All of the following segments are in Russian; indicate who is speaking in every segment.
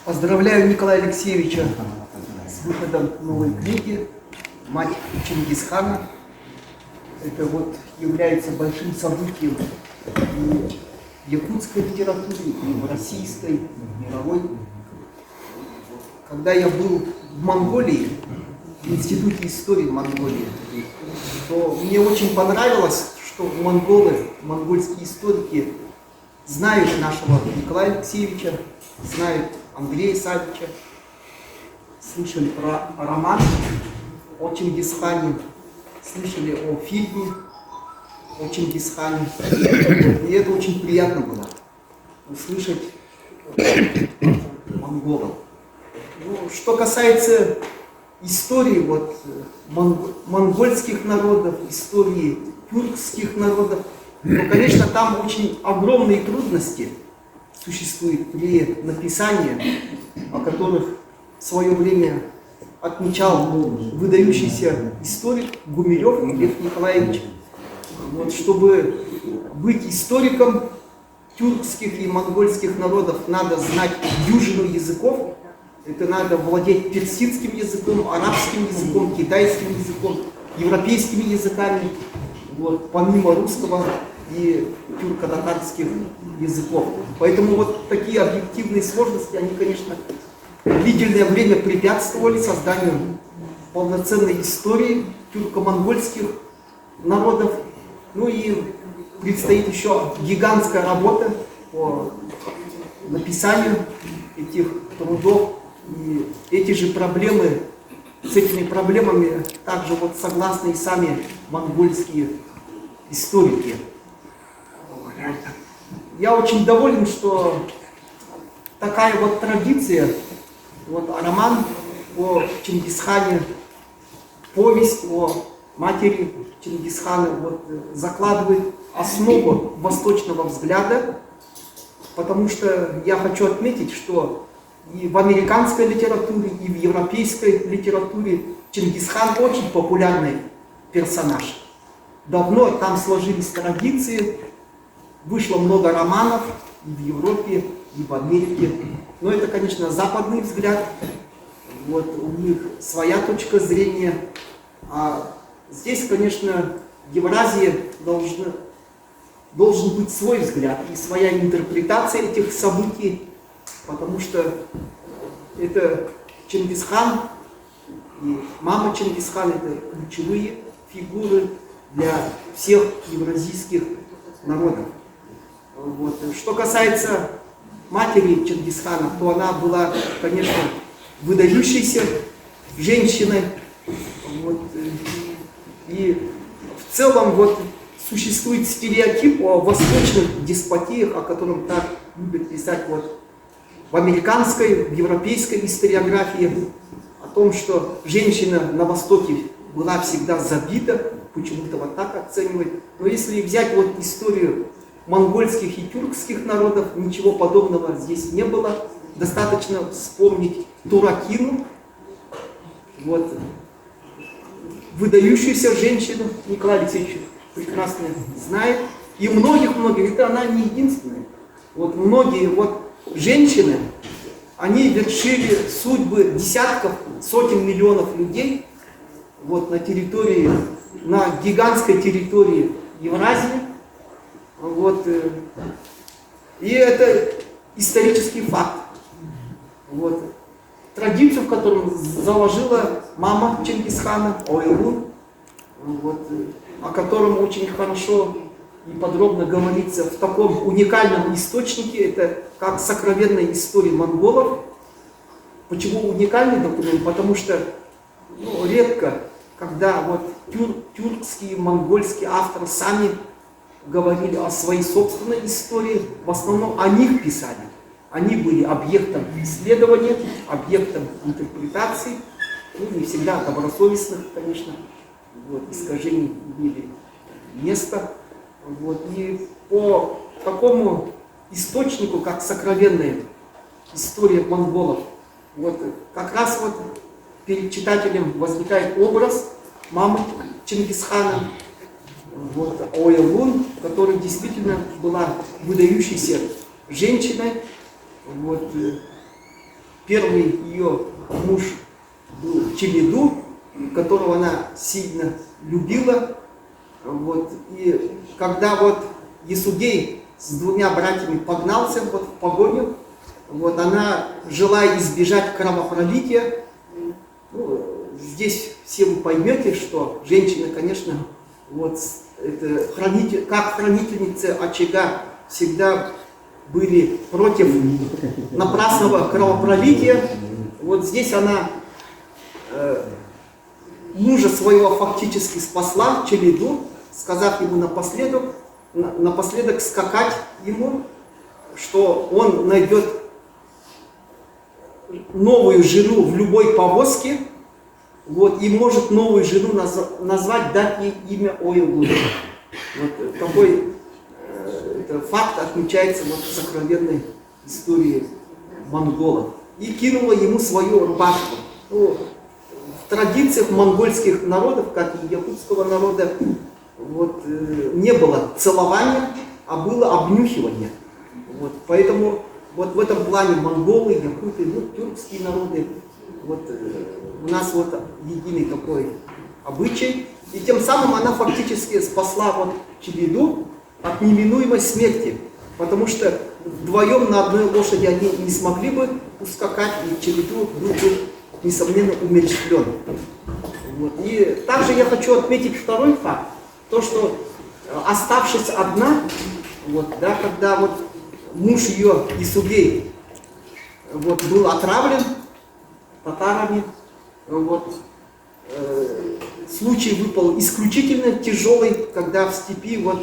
Speaker 1: Поздравляю Николая Алексеевича с выходом новой книги «Мать Чингисхана». Это вот является большим событием и в якутской литературе, и в российской, и в мировой. Когда я был в Монголии, в Институте истории Монголии, то мне очень понравилось, что монгольские историки знают нашего Николая Алексеевича, знают Андрея Савича, слышали про роман о Чингисхане, слышали о фильме о Чингисхане. И это очень приятно было услышать монголов. Ну, что касается истории монгольских народов, истории тюркских народов, то, конечно, там очень огромные трудности существуют при написании, о которых в свое время отмечал выдающийся историк Гумилев Лев Николаевич. Вот, чтобы быть историком тюркских и монгольских народов, надо знать дюжину языков. Это надо владеть персидским языком, арабским языком, китайским языком, европейскими языками, вот, помимо русского и тюрко-татарских языков. Поэтому вот такие объективные сложности, они, конечно, длительное время препятствовали созданию полноценной истории тюрко-монгольских народов. Ну и предстоит еще гигантская работа по написанию этих трудов. И эти же проблемы, с этими проблемами также вот согласны и сами монгольские историки. Я очень доволен, что такая вот традиция, вот роман о Чингисхане, повесть о матери Чингисхана вот, закладывает основу восточного взгляда, потому что я хочу отметить, что и в американской литературе, и в европейской литературе Чингисхан очень популярный персонаж. Давно там сложились традиции, вышло много романов и в Европе, и в Америке. Но это, конечно, западный взгляд. Вот, у них своя точка зрения. А здесь, конечно, в Евразии должен быть свой взгляд и своя интерпретация этих событий, потому что это Чингисхан и мама Чингисхана — это ключевые фигуры для всех евразийских народов. Вот. Что касается матери Чингисхана, то она была, конечно, выдающейся женщиной. Вот. И в целом вот существует стереотип о восточных деспотиях, о котором так любят писать вот в американской, в европейской историографии, о том, что женщина на Востоке была всегда забита, почему-то вот так оценивают. Но если взять вот историю монгольских и тюркских народов, ничего подобного здесь не было. Достаточно вспомнить Туракину, вот, выдающуюся женщину, Николай Алексеевич прекрасно знает, и многих, это она не единственная. Вот многие вот женщины, они вершили судьбы десятков, сотен миллионов людей вот, на гигантской территории Евразии. Вот, и это исторический факт. Вот. Традицию, в котором заложила мама Чингисхана, Ойлун, вот, о котором очень хорошо и подробно говорится в таком уникальном источнике, это как сокровенная история монголов. Почему уникальный документ? Потому что редко, когда вот тюркские, монгольские авторы сами говорили о своей собственной истории, в основном о них писали. Они были объектом исследования, объектом интерпретации, не всегда добросовестных, конечно, вот, искажений имели место. Вот, и по такому источнику, как сокровенная история монголов, вот, как раз вот перед читателем возникает образ мамы Чингисхана, вот, Ойлун, которая действительно была выдающейся женщиной. Вот, первый ее муж был Челиду, которого она сильно любила. Вот. И когда вот Есугей с двумя братьями погнался вот в погоню, вот, она, желая избежать кровопролития, ну, здесь все вы поймете, что женщины, конечно, вот, это как хранительницы очага всегда были против напрасного кровопролития. Вот здесь она мужа своего фактически спасла, Челиду, сказав ему напоследок скакать ему, что он найдет новую жену в любой повозке, вот, и может новую жену назвать, дать ей имя Оелун. Вот такой факт отмечается вот в сокровенной истории монголов. И кинула ему свою рубашку. Ну, в традициях монгольских народов, как и якутского народа, вот, не было целования, а было обнюхивание. Вот, поэтому вот в этом плане монголы, якуты, ну, тюркские народы, вот, у нас вот единый такой обычай. И тем самым она фактически спасла вот Челиду от неминуемой смерти. Потому что вдвоем на одной лошади они не смогли бы ускакать, и Челиду был бы, несомненно, умерщвлен. Вот. И также я хочу отметить второй факт. То, что оставшись одна, вот, да, когда вот муж ее, Есугей, вот, был отравлен татарами, вот, случай выпал исключительно тяжелый, когда в степи вот,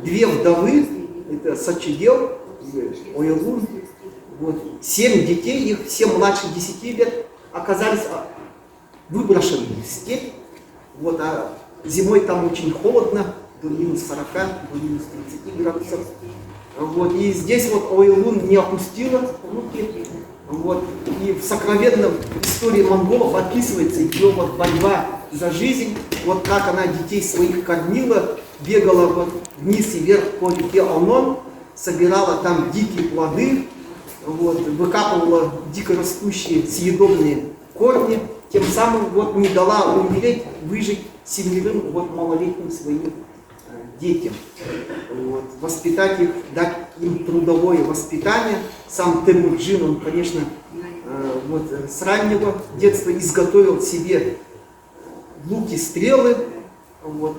Speaker 1: две вдовы, это Сачидел и Оелун, вот, 7 детей, их все младше 10 лет, оказались выброшены в степь. Вот, а зимой там очень холодно, до минус 40, до минус 30 градусов. Вот, и здесь вот Оелун не опустила руки. Вот, и в сокровенном истории монголов описывается ее вот борьба за жизнь, вот как она детей своих кормила, бегала вот вниз и вверх по реке Онон, собирала там дикие плоды, вот, выкапывала дикорастущие съедобные корни, тем самым вот не дала умереть, выжить 7 вот малолетним своим детям. Вот, воспитать их, дать им трудовое воспитание. Сам Темуджин, он, конечно, вот, с раннего детства изготовил себе луки, стрелы, вот,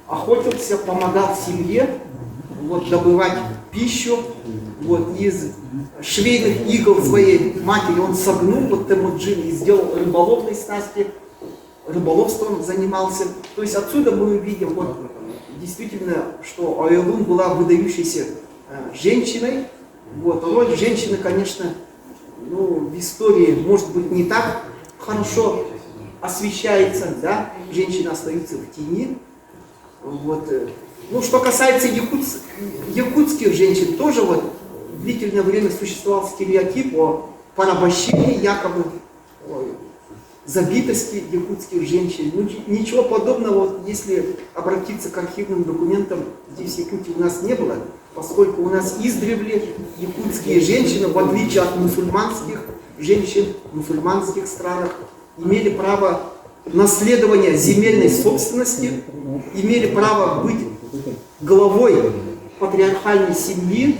Speaker 1: охотился, помогал семье, вот, добывать пищу. Вот, из швейных игл своей матери он согнул вот, Темуджин и сделал рыболовные снасти, рыболовством занимался. То есть отсюда мы видим вот, действительно, что Оелун была выдающейся женщиной. Вот, роль женщины, конечно, ну, в истории, может быть, не так хорошо освещается, да? Женщины остаются в тени. Вот. Ну, что касается якутских женщин, тоже вот длительное время существовал стереотип о порабощении, якобы забитости якутских женщин. Ну, ничего подобного, вот, если обратиться к архивным документам, здесь в Якутии у нас не было, поскольку у нас издревле якутские женщины, в отличие от мусульманских женщин в мусульманских странах, имели право наследования земельной собственности, имели право быть главой патриархальной семьи.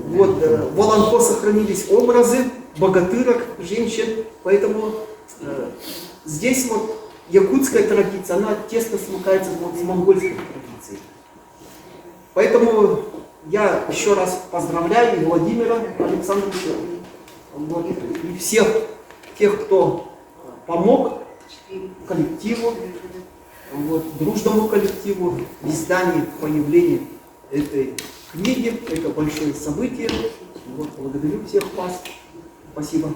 Speaker 1: Вот, в Аланко сохранились образы богатырок, женщин, поэтому здесь вот якутская традиция, она тесно смыкается вот с монгольской традицией. Поэтому я еще раз поздравляю и Владимира Александровича, вот, и всех тех, кто помог коллективу, вот, дружному коллективу в издании, в появлении этой книги. Это большое событие. Вот, благодарю всех вас. Спасибо.